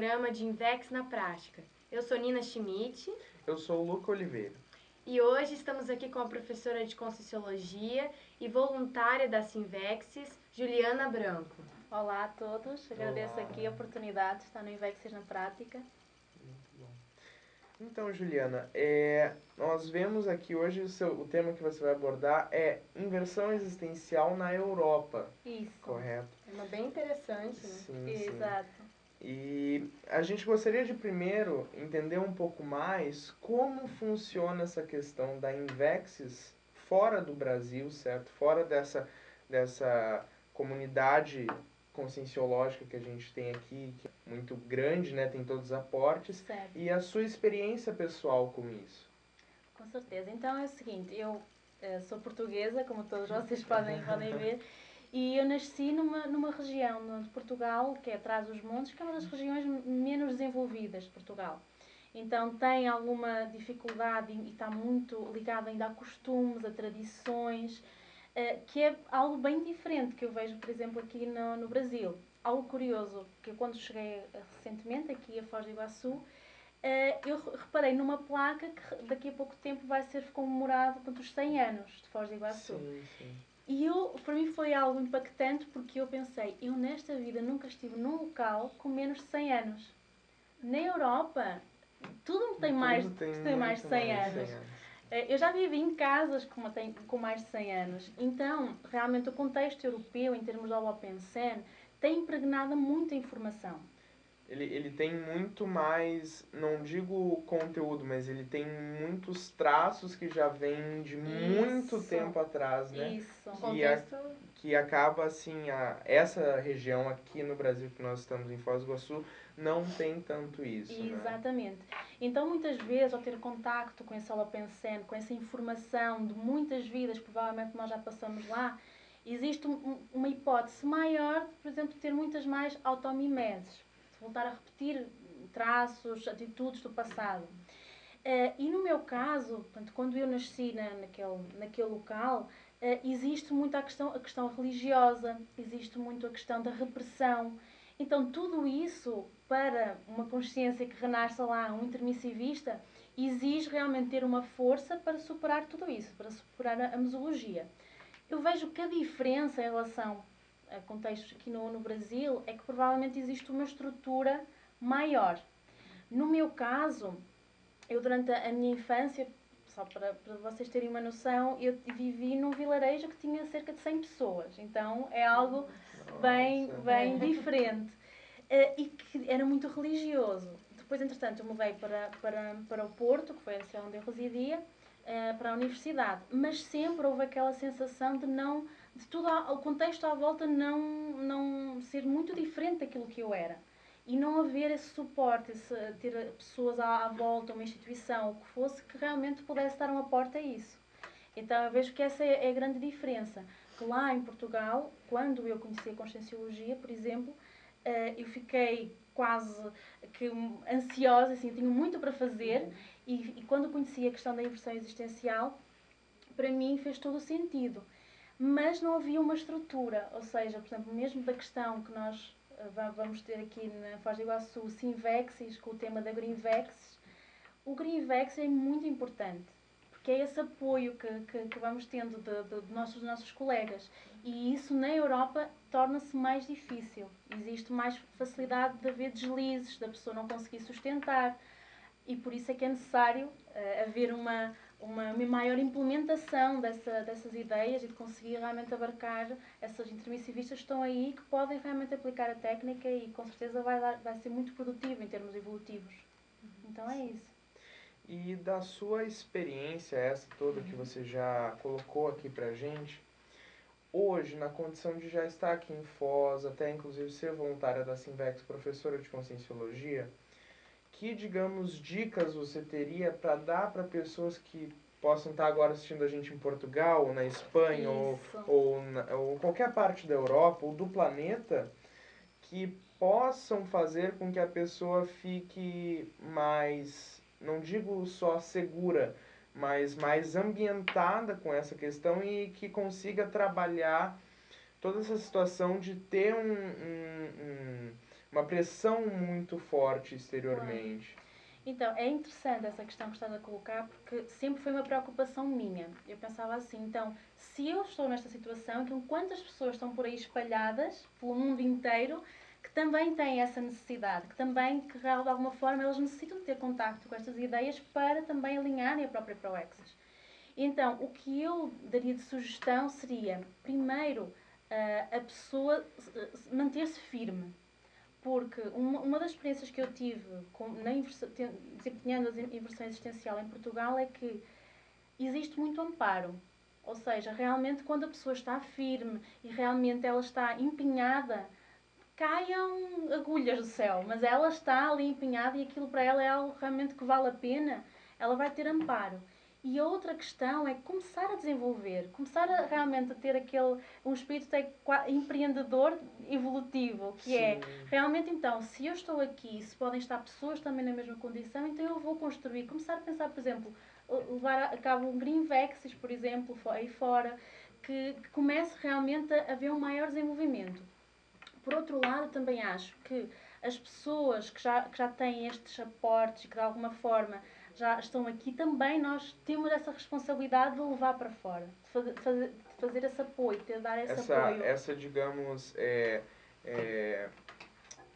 programa de Invex na Prática. Eu sou Nina Schmidt. Eu sou o Luca Oliveira. E hoje estamos aqui com a professora de Conscienciologia e voluntária da Sinvexis, Juliana Branco. Olá a todos, agradeço aqui a oportunidade de estar no Invexis na Prática. Muito bom. Então, Juliana, nós vemos aqui hoje o tema que você vai abordar é inversão existencial na Europa. Isso. Correto? Tema bem interessante, né? Sim, Exato. sim. E a gente gostaria de primeiro entender um pouco mais como funciona essa questão da Invexis fora do Brasil, certo? Fora dessa comunidade conscienciológica que a gente tem aqui, que é muito grande, né? Tem todos os aportes. Certo. E a sua experiência pessoal com isso. Com certeza. Então é o seguinte, eu sou portuguesa, como todos vocês podem ver, e eu nasci numa região de Portugal, que é atrás dos montes, que é uma das regiões menos desenvolvidas de Portugal. Então tem alguma dificuldade e está muito ligado ainda a costumes, a tradições, que é algo bem diferente que eu vejo, por exemplo, aqui no Brasil. Algo curioso, que eu quando cheguei recentemente aqui a Foz do Iguaçu, eu reparei numa placa que daqui a pouco tempo vai ser comemorado os 100 anos de Foz do Iguaçu. Sim, sim. E para mim foi algo impactante porque eu pensei, eu nesta vida nunca estive num local com menos de 100 anos. Na Europa, tudo tem mais de 100 anos. Eu já vivi em casas com mais de 100 anos. Então, realmente o contexto europeu, em termos de Holopensen, tem impregnado muita informação. Ele tem muito mais, não digo conteúdo, mas ele tem muitos traços que já vêm de muito tempo atrás, né? Isso. Que acaba assim, essa região aqui no Brasil que nós estamos em Foz do Iguaçu, não tem tanto isso, Exatamente. Né? Então, muitas vezes, ao ter contacto com esse Holopensen, com essa informação de muitas vidas, provavelmente nós já passamos lá, existe uma hipótese maior de, por exemplo, ter muitas mais automimeses. Voltar a repetir traços, atitudes do passado. E no meu caso, portanto, quando eu nasci naquele local, existe muito a questão religiosa, existe muito a questão da repressão. Então, tudo isso, para uma consciência que renasce lá, um intermissivista, exige realmente ter uma força para superar tudo isso, para superar a mesologia. Eu vejo que a diferença em relação a contextos aqui no Brasil é que provavelmente existe uma estrutura maior. No meu caso, eu durante a minha infância, só para vocês terem uma noção, eu vivi num vilarejo que tinha cerca de 100 pessoas. Então é algo bem diferente. E que era muito religioso. Depois, entretanto, eu mudei para o Porto, que foi assim onde eu residia, para a universidade. Mas sempre houve aquela sensação de todo o contexto à volta não ser muito diferente daquilo que eu era. E não haver esse suporte, ter pessoas à volta, uma instituição, o que fosse, que realmente pudesse dar uma porta a isso. Então eu vejo que essa é a grande diferença. Que lá em Portugal, quando eu conheci a Conscienciologia, por exemplo, eu fiquei quase que ansiosa, assim, tinha muito para fazer, e quando conheci a questão da inversão existencial, para mim fez todo o sentido. Mas não havia uma estrutura, ou seja, por exemplo, mesmo da questão que nós vamos ter aqui na Foz do Iguaçu, Sinvexis, com o tema da Greenvexis, o Greenvex é muito importante, porque é esse apoio que vamos tendo de nossos colegas. E isso na Europa torna-se mais difícil. Existe mais facilidade de haver deslizes, da pessoa não conseguir sustentar. E por isso é que é necessário haver uma maior implementação dessas ideias e de conseguir realmente abarcar essas intermissivistas que estão aí, que podem realmente aplicar a técnica e com certeza vai ser muito produtivo em termos evolutivos. Então é isso. E da sua experiência, essa toda que você já colocou aqui pra gente, hoje, na condição de já estar aqui em Foz, até inclusive ser voluntária da Sinvex, professora de Conscienciologia, que, digamos, dicas você teria para dar para pessoas que possam estar agora assistindo a gente em Portugal, ou na Espanha, ou qualquer parte da Europa, ou do planeta, que possam fazer com que a pessoa fique mais, não digo só segura, mas mais ambientada com essa questão e que consiga trabalhar toda essa situação de ter uma pressão muito forte exteriormente. Então, é interessante essa questão que estás a colocar, porque sempre foi uma preocupação minha. Eu pensava assim, então, se eu estou nesta situação, então quantas pessoas estão por aí espalhadas pelo mundo inteiro que também têm essa necessidade, que de alguma forma eles necessitam de ter contacto com estas ideias para também alinharem a própria ProAccess. Então, o que eu daria de sugestão seria, primeiro, a pessoa manter-se firme. Porque uma das experiências que eu tive desempenhando a inversão existencial em Portugal é que existe muito amparo. Ou seja, realmente quando a pessoa está firme e realmente ela está empenhada, caiam agulhas do céu, mas ela está ali empenhada e aquilo para ela é algo realmente que vale a pena, ela vai ter amparo. E a outra questão é começar a desenvolver, começar a realmente a ter um espírito empreendedor evolutivo, que é realmente então, se eu estou aqui, se podem estar pessoas também na mesma condição, então eu vou construir, começar a pensar, por exemplo, levar a cabo um Green Vexis, por exemplo, aí fora, que comece realmente a haver um maior desenvolvimento. Por outro lado, também acho que as pessoas que já têm estes aportes e que de alguma forma já estão aqui, também nós temos essa responsabilidade de levar para fora, de fazer esse apoio, de dar esse apoio. Essa digamos,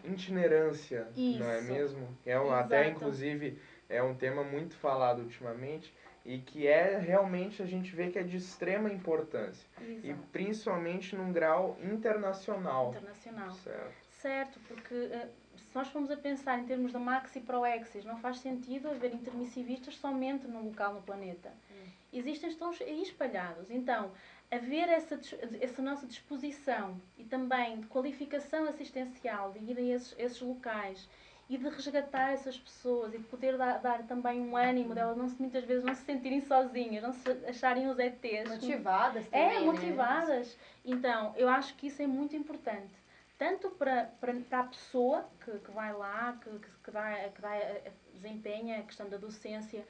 itinerância, não é Isso. mesmo? Até, inclusive, é um tema muito falado ultimamente e que realmente a gente vê que é de extrema importância. Exato. E principalmente num grau internacional. Certo, porque se nós formos a pensar em termos da Maxi ProAccess, não faz sentido haver intermissivistas somente num local no planeta. Existem, estão aí espalhados. Então, haver essa nossa disposição e também de qualificação assistencial, de ir a esses locais e de resgatar essas pessoas e de poder dar também um ânimo delas muitas vezes não se sentirem sozinhas, não se acharem os ETs. Motivadas também, motivadas. Né? Então, eu acho que isso é muito importante. Tanto para a pessoa que vai lá, que desempenha a questão da docência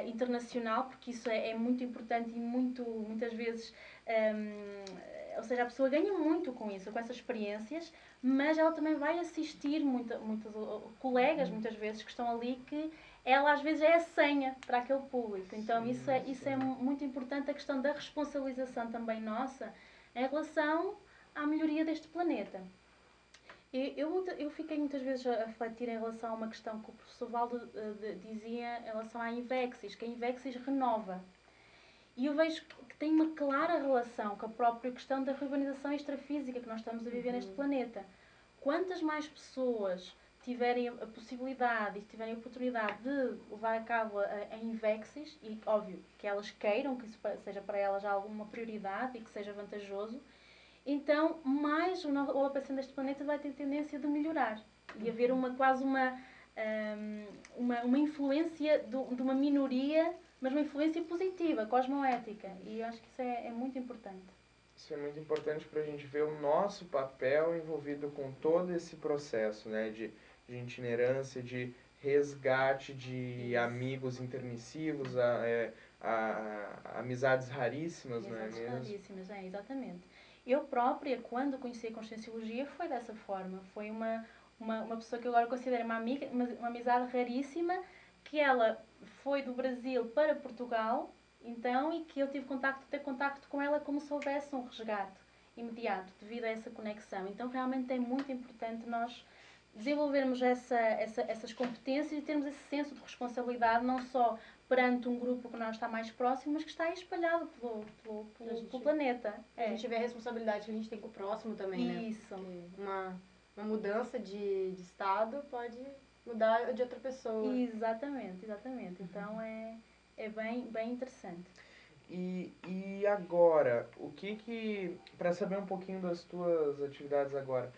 internacional, porque isso é muito importante e muitas vezes, ou seja, a pessoa ganha muito com isso, com essas experiências, mas ela também vai assistir muitos colegas, muitas vezes, que estão ali, que ela às vezes é a senha para aquele público. Então isso é muito importante, a questão da responsabilização também nossa em relação à melhoria deste planeta. Eu fiquei muitas vezes a refletir em relação a uma questão que o professor Valdo dizia em relação à Invexis, que a Invexis renova. E eu vejo que tem uma clara relação com a própria questão da urbanização extrafísica que nós estamos a viver neste planeta. Quantas mais pessoas tiverem a possibilidade e tiverem a oportunidade de levar a cabo a Invexis, e óbvio que elas queiram que isso seja para elas alguma prioridade e que seja vantajoso, então mais o HoloPassando deste planeta vai ter tendência de melhorar e haver quase uma influência de uma minoria, mas uma influência positiva, cosmoética, e eu acho que isso é muito importante. Isso é muito importante para a gente ver o nosso papel envolvido com todo esse processo, né, de itinerância, de resgate de amigos intermissivos, amizades raríssimas, não é mesmo? Amizades raríssimas, exatamente. Eu própria, quando conheci a Conscienciologia, foi dessa forma. Foi uma pessoa que eu agora considero uma amiga, uma amizade raríssima, que ela foi do Brasil para Portugal, então, e que eu tive ter contacto com ela como se houvesse um resgate imediato, devido a essa conexão. Então, realmente é muito importante nós desenvolvermos essas competências e termos esse senso de responsabilidade, não só perante um grupo que nós está mais próximo, mas que está aí espalhado pelo planeta. A gente vê a responsabilidade que a gente tem com o próximo também, né? Isso. Uma mudança de estado pode mudar de outra pessoa. Exatamente. Então é bem interessante. E agora, para saber um pouquinho das tuas atividades agora,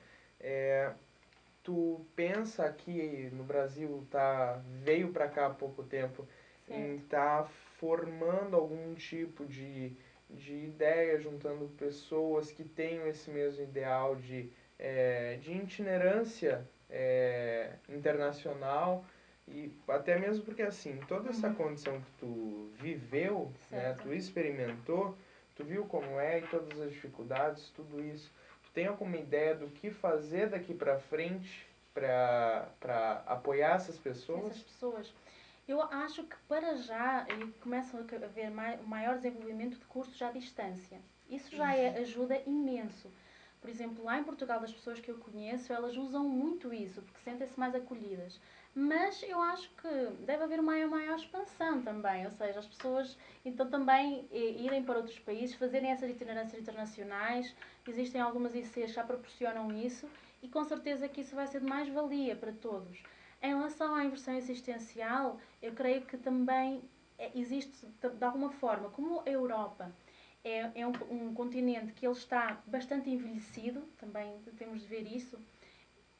tu pensa aqui no Brasil, veio para cá há pouco tempo, em estar formando algum tipo de ideia, juntando pessoas que tenham esse mesmo ideal de itinerância internacional, e até mesmo porque assim, toda essa condição que tu viveu, né, tu experimentou, tu viu como é e todas as dificuldades, tudo isso. Tu tem alguma ideia do que fazer daqui para frente para apoiar essas pessoas? Essas pessoas. Eu acho que para já começa a haver maior desenvolvimento de cursos à distância. Isso já ajuda imenso. Por exemplo, lá em Portugal, das pessoas que eu conheço, elas usam muito isso, porque sentem-se mais acolhidas. Mas eu acho que deve haver uma maior expansão também, ou seja, as pessoas então também irem para outros países, fazerem essas itinerâncias internacionais. Existem algumas ICs que já proporcionam isso e com certeza que isso vai ser de mais-valia para todos. Em relação à inversão existencial, eu creio que também existe, de alguma forma, como a Europa é um continente que ele está bastante envelhecido, também temos de ver isso.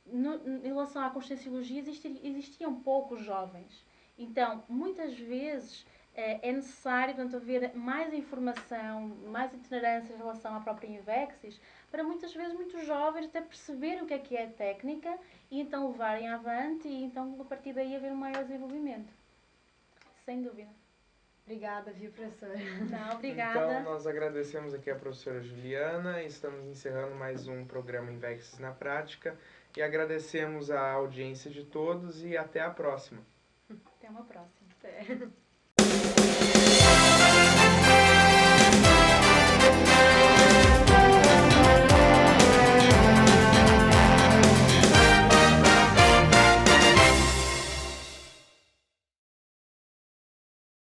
Em relação à conscienciologia, existiam poucos jovens. Então, muitas vezes é necessário, portanto, haver mais informação, mais itinerância em relação à própria Invexis, para muitas vezes muitos jovens até perceberem o que é a técnica e então levarem avante e então a partir daí haver um maior desenvolvimento. Sem dúvida. Obrigada, viu, professora? Não, obrigada. Então, nós agradecemos aqui a professora Juliana, estamos encerrando mais um programa Invexis na Prática e agradecemos a audiência de todos e até a próxima. Até uma próxima. É.